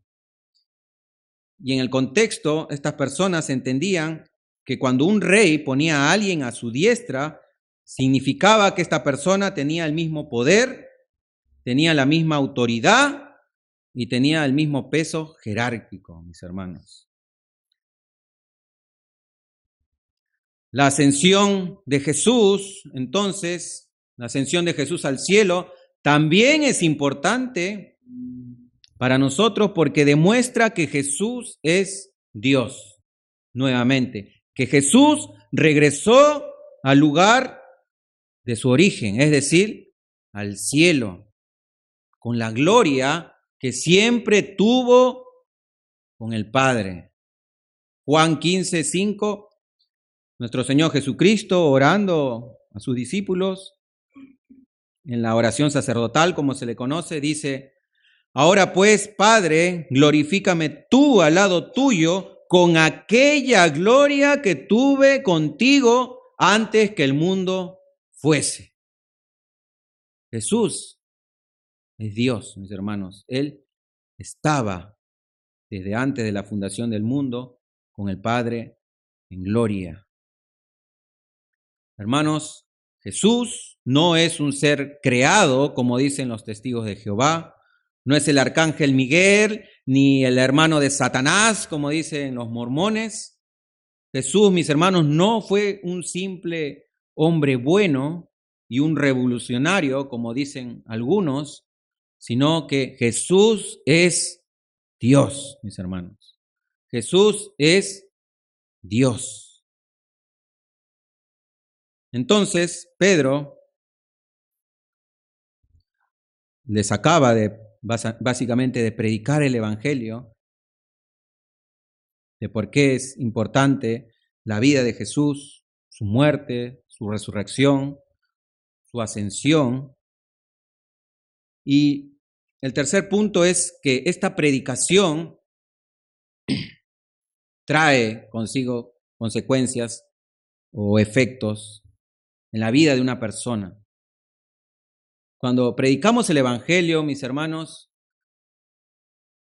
Y en el contexto, estas personas entendían que cuando un rey ponía a alguien a su diestra, significaba que esta persona tenía el mismo poder, tenía la misma autoridad y tenía el mismo peso jerárquico, mis hermanos. La ascensión de Jesús, entonces, la ascensión de Jesús al cielo, también es importante para nosotros porque demuestra que Jesús es Dios, nuevamente. Que Jesús regresó al lugar de su origen, es decir, al cielo, con la gloria que siempre tuvo con el Padre. Juan 15, 5, nuestro Señor Jesucristo orando a sus discípulos, en la oración sacerdotal, como se le conoce, dice, ahora pues, Padre, glorifícame tú al lado tuyo, con aquella gloria que tuve contigo antes que el mundo fuese. Jesús es Dios, mis hermanos. Él estaba desde antes de la fundación del mundo con el Padre en gloria. Hermanos, Jesús no es un ser creado, como dicen los testigos de Jehová. No es el arcángel Miguel, ni el hermano de Satanás, como dicen los mormones. Jesús, mis hermanos, no fue un simple hombre bueno y un revolucionario, como dicen algunos, sino que Jesús es Dios, mis hermanos. Jesús es Dios. Entonces, Pedro les acaba básicamente de predicar el Evangelio, de por qué es importante la vida de Jesús, su muerte, su resurrección, su ascensión. Y el tercer punto es que esta predicación trae consigo consecuencias o efectos en la vida de una persona. Cuando predicamos el Evangelio, mis hermanos,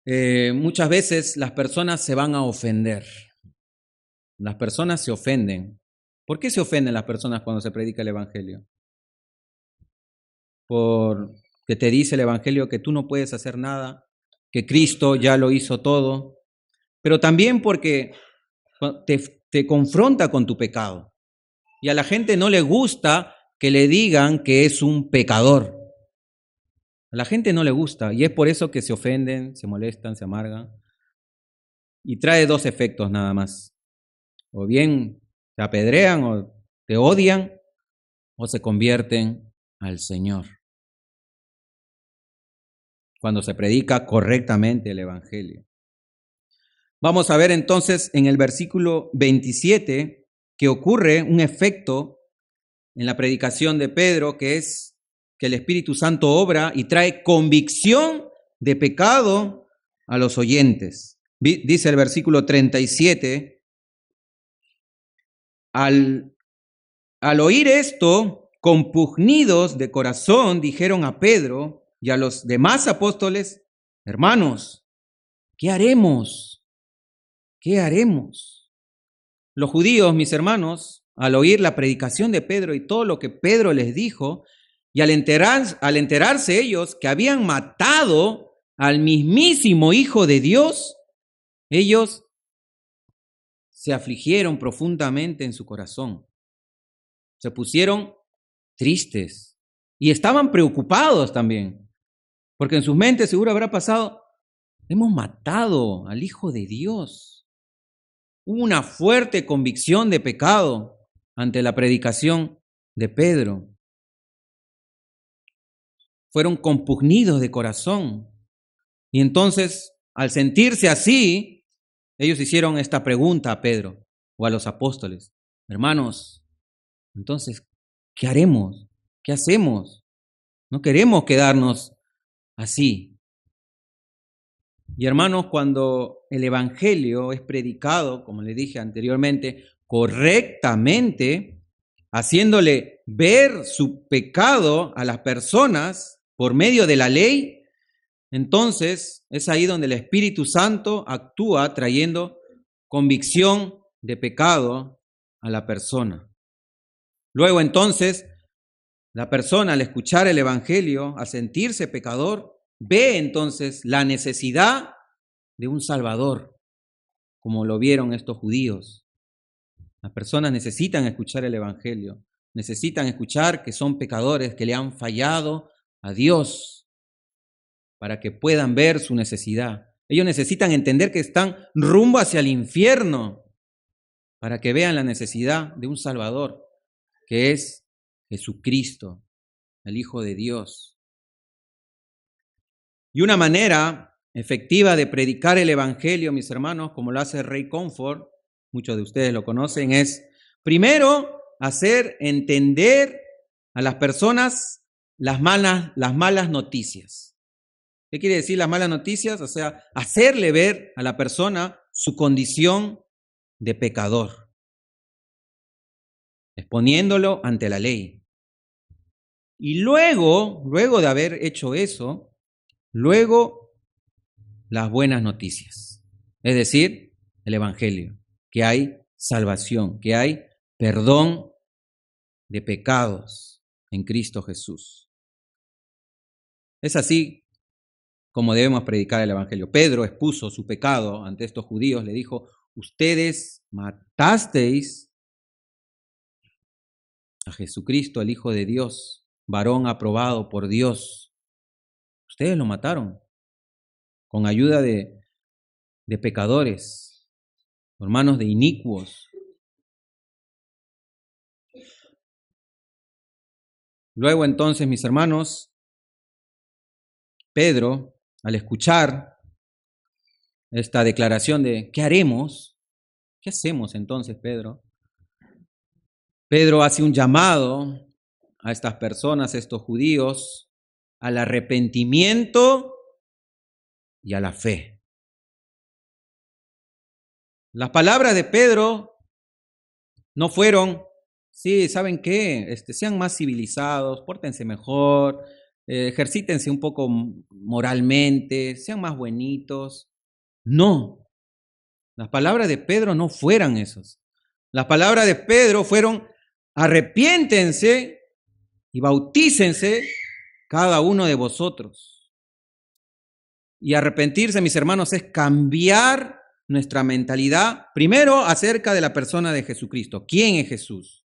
muchas veces las personas se van a ofender. Las personas se ofenden. ¿Por qué se ofenden las personas cuando se predica el Evangelio? Porque te dice el Evangelio que tú no puedes hacer nada, que Cristo ya lo hizo todo, pero también porque te confronta con tu pecado. Y a la gente no le gusta que le digan que es un pecador. A la gente no le gusta y es por eso que se ofenden, se molestan, se amargan. Y trae dos efectos nada más. O bien te apedrean o te odian o se convierten al Señor. Cuando se predica correctamente el Evangelio. Vamos a ver entonces en el versículo 27 que ocurre un efecto en la predicación de Pedro, que es que el Espíritu Santo obra y trae convicción de pecado a los oyentes. Dice el versículo 37, al oír esto, compugnidos de corazón, dijeron a Pedro y a los demás apóstoles: hermanos, ¿qué haremos? ¿Qué haremos? Los judíos, mis hermanos, al oír la predicación de Pedro y todo lo que Pedro les dijo, y al enterarse ellos que habían matado al mismísimo Hijo de Dios, ellos se afligieron profundamente en su corazón. Se pusieron tristes y estaban preocupados también, porque en sus mentes seguro habrá pasado: hemos matado al Hijo de Dios. Hubo una fuerte convicción de pecado ante la predicación de Pedro. Fueron compugnidos de corazón. Y entonces, al sentirse así, ellos hicieron esta pregunta a Pedro o a los apóstoles: hermanos, entonces, ¿qué haremos? ¿Qué hacemos? No queremos quedarnos así. Y hermanos, cuando el Evangelio es predicado, como les dije anteriormente, correctamente, haciéndole ver su pecado a las personas por medio de la ley, entonces es ahí donde el Espíritu Santo actúa trayendo convicción de pecado a la persona. Luego entonces, la persona al escuchar el Evangelio, al sentirse pecador, ve entonces la necesidad de un Salvador, como lo vieron estos judíos. Las personas necesitan escuchar el Evangelio, necesitan escuchar que son pecadores, que le han fallado a Dios, para que puedan ver su necesidad. Ellos necesitan entender que están rumbo hacia el infierno, para que vean la necesidad de un Salvador, que es Jesucristo, el Hijo de Dios. Y una manera efectiva de predicar el Evangelio, mis hermanos, como lo hace Ray Comfort, muchos de ustedes lo conocen, es primero hacer entender a las personas las malas noticias. ¿Qué quiere decir las malas noticias? O sea, hacerle ver a la persona su condición de pecador, exponiéndolo ante la ley. Y luego de haber hecho eso, luego las buenas noticias, es decir, el Evangelio, que hay salvación, que hay perdón de pecados en Cristo Jesús. Es así como debemos predicar el Evangelio. Pedro expuso su pecado ante estos judíos, le dijo: ustedes matasteis a Jesucristo, el Hijo de Dios, varón aprobado por Dios. Ustedes lo mataron con ayuda de pecadores, hermanos de inicuos. Luego entonces, mis hermanos, Pedro, al escuchar esta declaración de ¿qué haremos? ¿Qué hacemos entonces, Pedro? Pedro hace un llamado a estas personas, a estos judíos, al arrepentimiento y a la fe. Las palabras de Pedro no fueron, sí, ¿saben qué? Sean más civilizados, pórtense mejor, ejercítense un poco moralmente, sean más buenitos. No, las palabras de Pedro no fueran esos. Las palabras de Pedro fueron: arrepiéntense y bautícense cada uno de vosotros. Y arrepentirse, mis hermanos, es cambiar nuestra mentalidad, primero acerca de la persona de Jesucristo. ¿Quién es Jesús?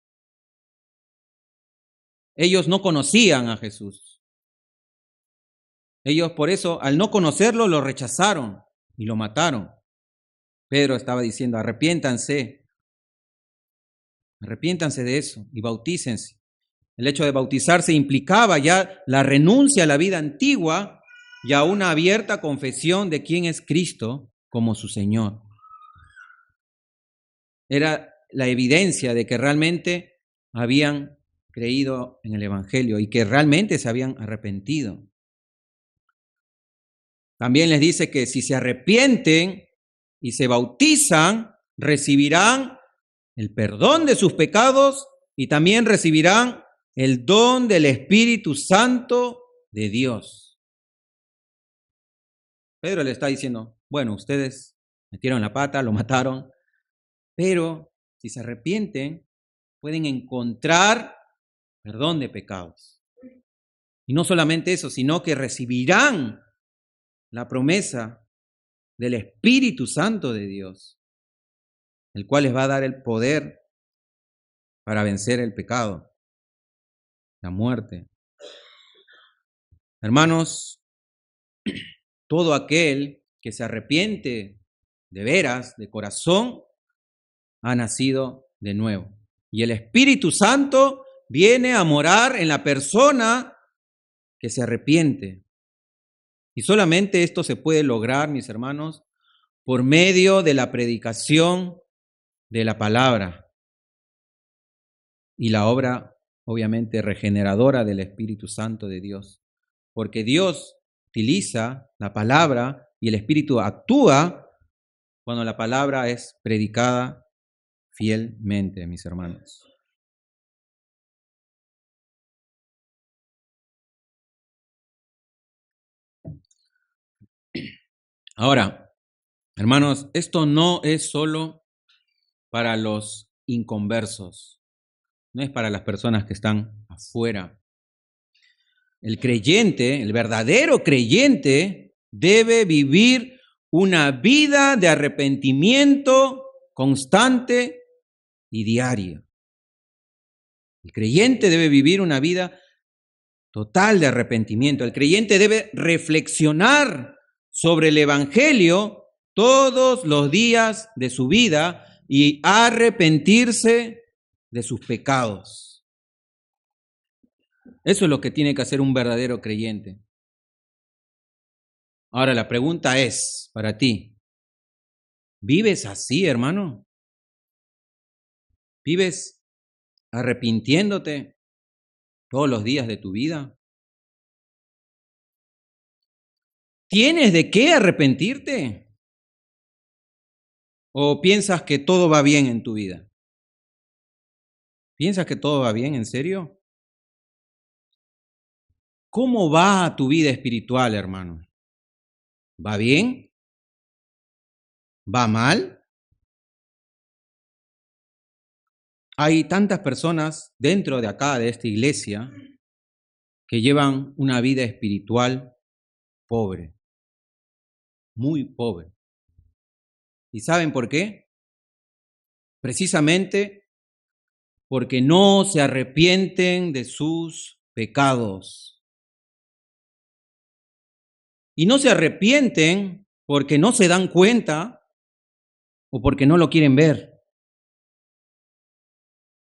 Ellos no conocían a Jesús. Ellos por eso, al no conocerlo, lo rechazaron y lo mataron. Pedro estaba diciendo: arrepiéntanse de eso y bautícense. El hecho de bautizarse implicaba ya la renuncia a la vida antigua y a una abierta confesión de quién es Cristo como su Señor. Era la evidencia de que realmente habían creído en el Evangelio y que realmente se habían arrepentido. También les dice que si se arrepienten y se bautizan, recibirán el perdón de sus pecados y también recibirán el don del Espíritu Santo de Dios. Pedro le está diciendo: bueno, ustedes metieron la pata, lo mataron, pero si se arrepienten, pueden encontrar perdón de pecados. Y no solamente eso, sino que recibirán la promesa del Espíritu Santo de Dios, el cual les va a dar el poder para vencer el pecado, la muerte. Hermanos, todo aquel que se arrepiente de veras, de corazón, ha nacido de nuevo. Y el Espíritu Santo viene a morar en la persona que se arrepiente. Y solamente esto se puede lograr, mis hermanos, por medio de la predicación de la palabra y la obra, obviamente, regeneradora del Espíritu Santo de Dios. Porque Dios utiliza la palabra y el Espíritu actúa cuando la palabra es predicada fielmente, mis hermanos. Ahora, hermanos, esto no es solo para los inconversos, no es para las personas que están afuera. El creyente, el verdadero creyente, debe vivir una vida de arrepentimiento constante y diaria. El creyente debe vivir una vida total de arrepentimiento. El creyente debe reflexionar sobre el Evangelio todos los días de su vida y arrepentirse de sus pecados. Eso es lo que tiene que hacer un verdadero creyente. Ahora la pregunta es para ti: ¿vives así, hermano? ¿Vives arrepintiéndote todos los días de tu vida? ¿Tienes de qué arrepentirte? ¿O piensas que todo va bien en tu vida? ¿Piensas que todo va bien, en serio? ¿Cómo va tu vida espiritual, hermano? ¿Va bien? ¿Va mal? Hay tantas personas dentro de acá, de esta iglesia, que llevan una vida espiritual pobre, muy pobre. ¿Y saben por qué? Precisamente porque no se arrepienten de sus pecados. Y no se arrepienten porque no se dan cuenta o porque no lo quieren ver.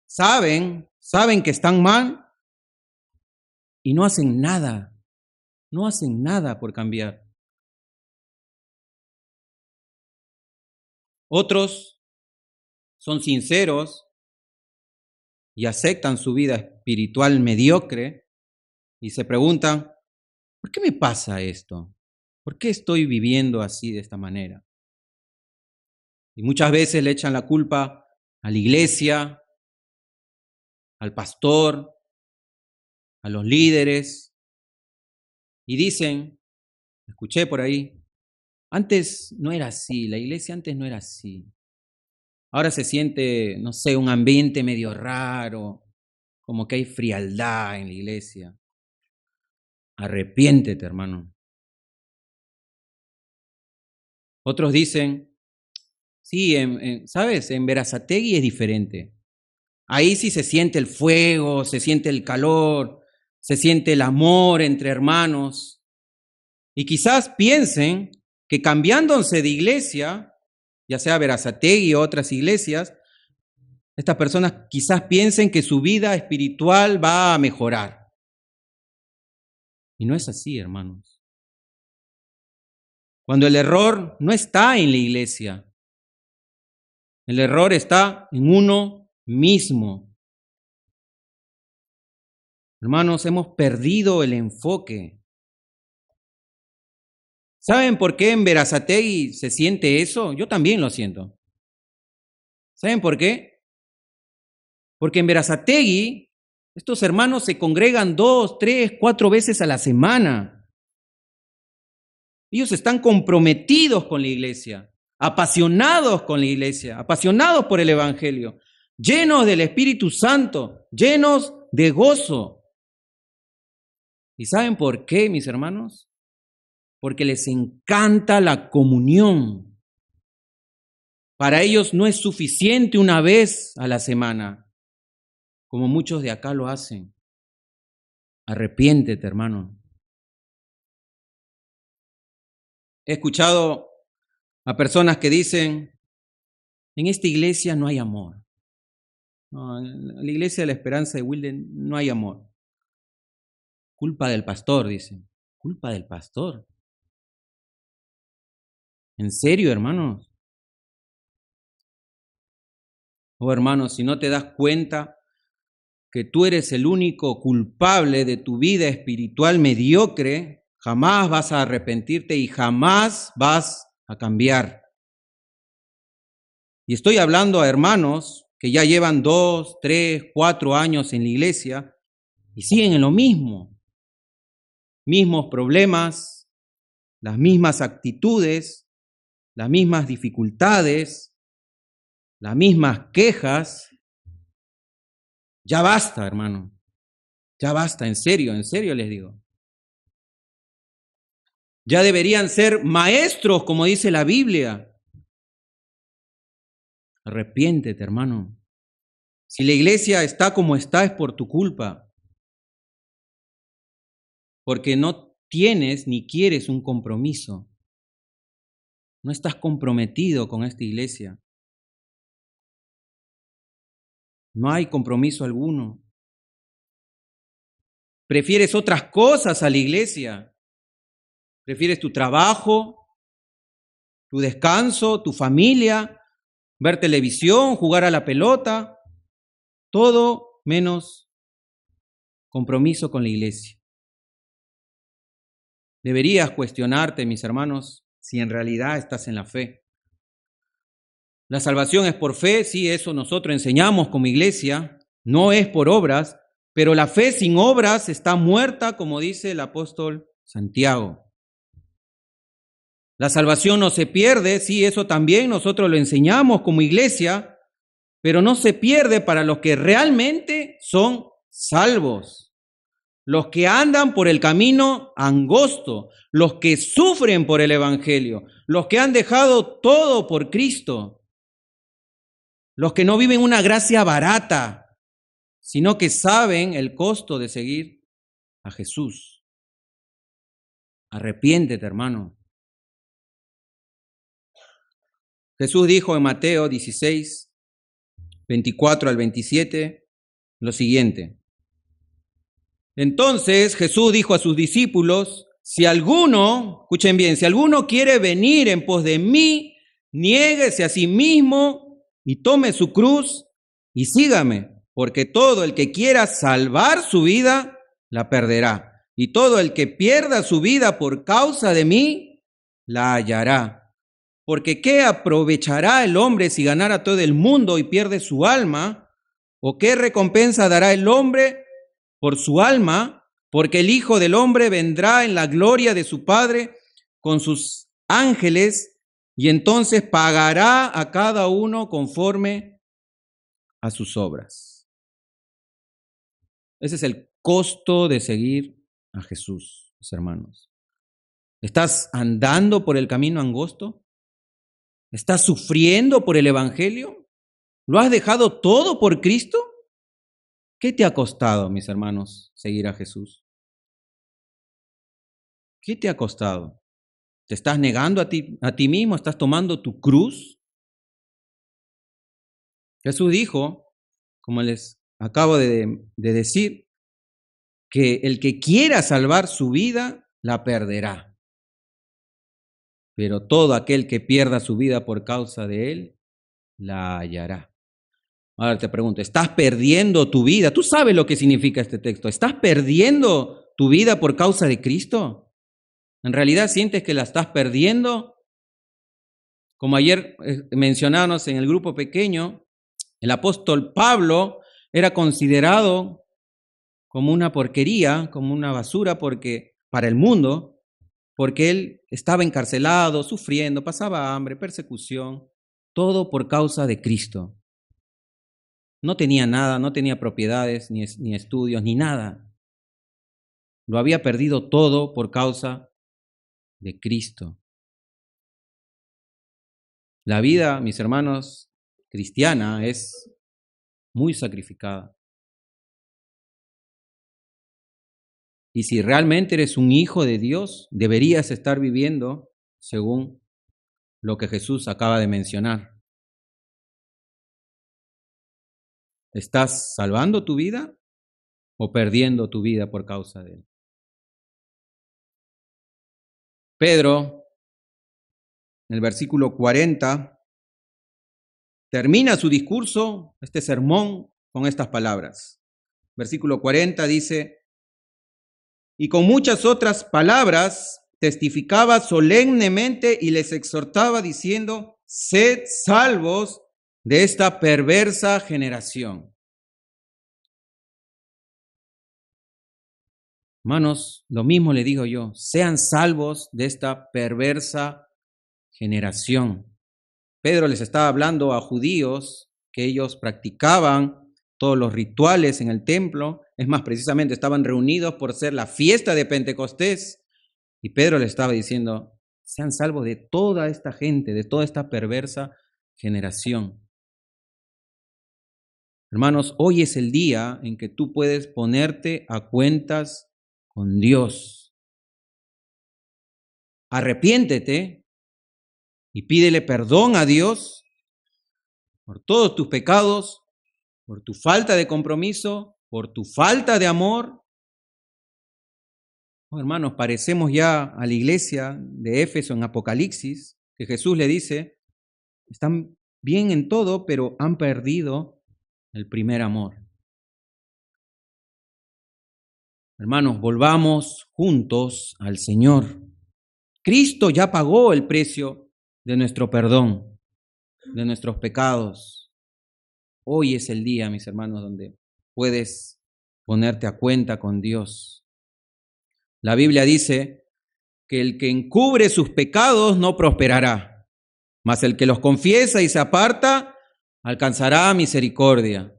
Saben que están mal y no hacen nada por cambiar. Otros son sinceros y aceptan su vida espiritual mediocre y se preguntan, ¿por qué me pasa esto? ¿Por qué estoy viviendo así de esta manera? Y muchas veces le echan la culpa a la iglesia, al pastor, a los líderes, y dicen, escuché por ahí, antes no era así, la iglesia antes no era así. Ahora se siente, no sé, un ambiente medio raro, como que hay frialdad en la iglesia. Arrepiéntete, hermano. Otros dicen, sí, ¿sabes? En Berazategui es diferente. Ahí sí se siente el fuego, se siente el calor, se siente el amor entre hermanos. Y quizás piensen que cambiándose de iglesia, ya sea Berazategui o otras iglesias, estas personas quizás piensen que su vida espiritual va a mejorar. Y no es así, hermanos. Cuando el error no está en la iglesia, el error está en uno mismo. Hermanos, hemos perdido el enfoque. ¿Saben por qué en Berazategui se siente eso? Yo también lo siento. ¿Saben por qué? Porque en Berazategui estos hermanos se congregan 2, 3, 4 veces a la semana. Ellos están comprometidos con la iglesia, apasionados con la iglesia, apasionados por el Evangelio, llenos del Espíritu Santo, llenos de gozo. ¿Y saben por qué, mis hermanos? Porque les encanta la comunión. Para ellos no es suficiente una vez a la semana, como muchos de acá lo hacen. Arrepiéntete, hermano. He escuchado a personas que dicen, en esta iglesia no hay amor. No, en la iglesia de la Esperanza de Wilden no hay amor. Culpa del pastor, dicen. Culpa del pastor. ¿En serio, hermanos? Oh, hermanos, si no te das cuenta que tú eres el único culpable de tu vida espiritual mediocre, jamás vas a arrepentirte y jamás vas a cambiar. Y estoy hablando a hermanos que ya llevan 2, 3, 4 años en la iglesia y siguen en lo mismo. Mismos problemas, las mismas actitudes, las mismas dificultades, las mismas quejas. Ya basta, hermano. Ya basta, en serio les digo. Ya deberían ser maestros, como dice la Biblia. Arrepiéntete, hermano. Si la iglesia está como está es por tu culpa. Porque no tienes ni quieres un compromiso. No estás comprometido con esta iglesia. No hay compromiso alguno. Prefieres otras cosas a la iglesia. Prefieres tu trabajo, tu descanso, tu familia, ver televisión, jugar a la pelota, todo menos compromiso con la iglesia. Deberías cuestionarte, mis hermanos, si en realidad estás en la fe. La salvación es por fe, sí, eso nosotros enseñamos como iglesia, no es por obras, pero la fe sin obras está muerta, como dice el apóstol Santiago. La salvación no se pierde, sí, eso también nosotros lo enseñamos como iglesia, pero no se pierde para los que realmente son salvos. Los que andan por el camino angosto, los que sufren por el Evangelio, los que han dejado todo por Cristo, los que no viven una gracia barata, sino que saben el costo de seguir a Jesús. Arrepiéntete, hermano. Jesús dijo en Mateo 16, 24 al 27, lo siguiente. Entonces Jesús dijo a sus discípulos, si alguno, escuchen bien, si alguno quiere venir en pos de mí, niéguese a sí mismo y tome su cruz y sígame. porque todo el que quiera salvar su vida, la perderá. Y todo el que pierda su vida por causa de mí, la hallará. Porque ¿qué aprovechará el hombre si ganara todo el mundo y pierde su alma? ¿O qué recompensa dará el hombre por su alma? Porque el Hijo del Hombre vendrá en la gloria de su Padre con sus ángeles y entonces pagará a cada uno conforme a sus obras. Ese es el costo de seguir a Jesús, mis hermanos. ¿Estás andando por el camino angosto? ¿Estás sufriendo por el Evangelio? ¿Lo has dejado todo por Cristo? ¿Qué te ha costado, mis hermanos, seguir a Jesús? ¿Qué te ha costado? ¿Te estás negando a ti mismo? ¿Estás tomando tu cruz? Jesús dijo, como les acabo de decir, que el que quiera salvar su vida, la perderá. Pero todo aquel que pierda su vida por causa de él, la hallará. Ahora te pregunto, ¿estás perdiendo tu vida? ¿Tú sabes lo que significa este texto? ¿Estás perdiendo tu vida por causa de Cristo? ¿En realidad sientes que la estás perdiendo? Como ayer mencionamos en el grupo pequeño, el apóstol Pablo era considerado como una porquería, como una basura para el mundo, porque él estaba encarcelado, sufriendo, pasaba hambre, persecución, todo por causa de Cristo. No tenía nada, no tenía propiedades, ni estudios, ni nada. Lo había perdido todo por causa de Cristo. La vida, mis hermanos, cristiana es muy sacrificada. Y si realmente eres un hijo de Dios, deberías estar viviendo según lo que Jesús acaba de mencionar. ¿Estás salvando tu vida o perdiendo tu vida por causa de él? Pedro, en el versículo 40, termina su discurso, este sermón, con estas palabras. Versículo 40 dice, y con muchas otras palabras testificaba solemnemente y les exhortaba diciendo, sed salvos de esta perversa generación. Hermanos, lo mismo le digo yo, sean salvos de esta perversa generación. Pedro les estaba hablando a judíos que ellos practicaban todos los rituales en el templo. Es más, precisamente estaban reunidos por ser la fiesta de Pentecostés. Y Pedro les estaba diciendo, sean salvos de toda esta gente, de toda esta perversa generación. Hermanos, hoy es el día en que tú puedes ponerte a cuentas con Dios. Arrepiéntete y pídele perdón a Dios por todos tus pecados, por tu falta de compromiso, por tu falta de amor. Oh, hermanos, parecemos ya a la iglesia de Éfeso en Apocalipsis, que Jesús le dice, están bien en todo, pero han perdido el primer amor. Hermanos, volvamos juntos al Señor. Cristo ya pagó el precio de nuestro perdón, de nuestros pecados. Hoy es el día, mis hermanos, donde puedes ponerte a cuenta con Dios. La Biblia dice que el que encubre sus pecados no prosperará, mas el que los confiesa y se aparta alcanzará misericordia.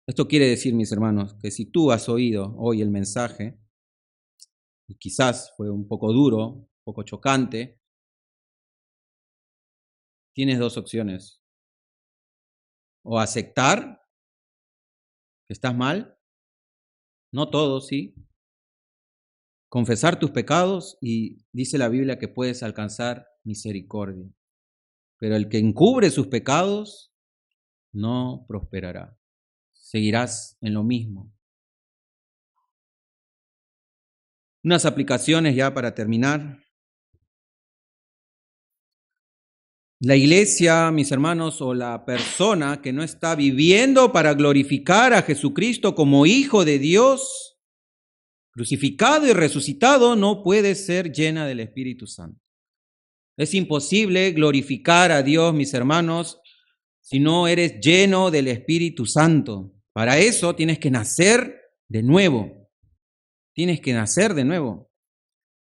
Esto quiere decir, mis hermanos, que si tú has oído hoy el mensaje, y quizás fue un poco duro, un poco chocante, tienes dos opciones. O aceptar que estás mal, no todo, sí. Confesar tus pecados y dice la Biblia que puedes alcanzar misericordia. Pero el que encubre sus pecados no prosperará. Seguirás en lo mismo. Unas aplicaciones ya para terminar. La iglesia, mis hermanos, o la persona que no está viviendo para glorificar a Jesucristo como Hijo de Dios, crucificado y resucitado, no puede ser llena del Espíritu Santo. Es imposible glorificar a Dios, mis hermanos, si no eres lleno del Espíritu Santo. Para eso tienes que nacer de nuevo. Tienes que nacer de nuevo.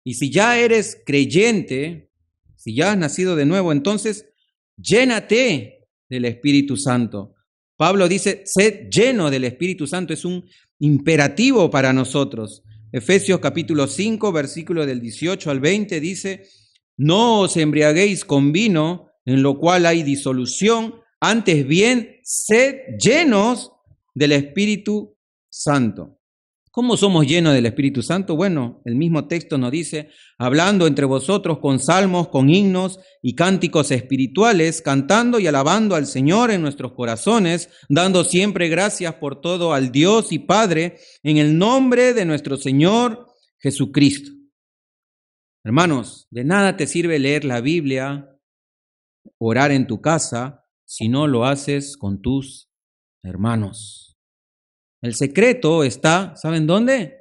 Y si ya eres creyente, si ya has nacido de nuevo, entonces llénate del Espíritu Santo. Pablo dice, sed lleno del Espíritu Santo. Es un imperativo para nosotros. Efesios capítulo 5, versículo del 18 al 20 dice, no os embriaguéis con vino, en lo cual hay disolución, antes bien, sed llenos del Espíritu Santo. ¿Cómo somos llenos del Espíritu Santo? Bueno, el mismo texto nos dice, hablando entre vosotros con salmos, con himnos y cánticos espirituales, cantando y alabando al Señor en nuestros corazones, dando siempre gracias por todo al Dios y Padre, en el nombre de nuestro Señor Jesucristo. Hermanos, de nada te sirve leer la Biblia, orar en tu casa, si no lo haces con tus hermanos. El secreto está, ¿saben dónde?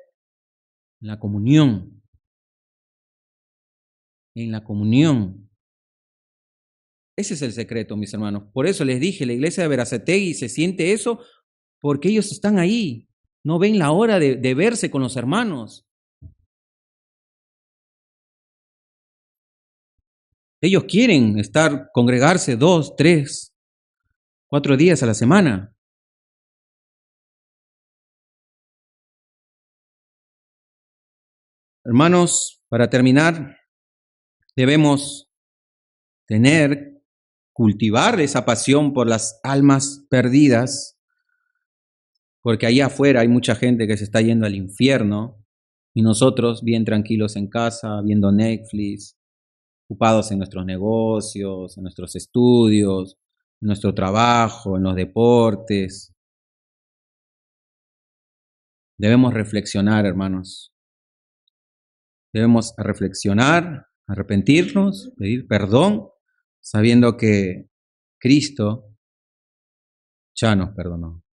En la comunión. En la comunión. Ese es el secreto, mis hermanos. Por eso les dije, la iglesia de Verazategui se siente eso porque ellos están ahí. No ven la hora de verse con los hermanos. Ellos quieren congregarse 2, 3, 4 días a la semana. Hermanos, para terminar, debemos cultivar esa pasión por las almas perdidas, porque allá afuera hay mucha gente que se está yendo al infierno y nosotros bien tranquilos en casa, viendo Netflix, ocupados en nuestros negocios, en nuestros estudios, en nuestro trabajo, en los deportes. Debemos reflexionar, hermanos. Debemos reflexionar, arrepentirnos, pedir perdón, sabiendo que Cristo ya nos perdonó.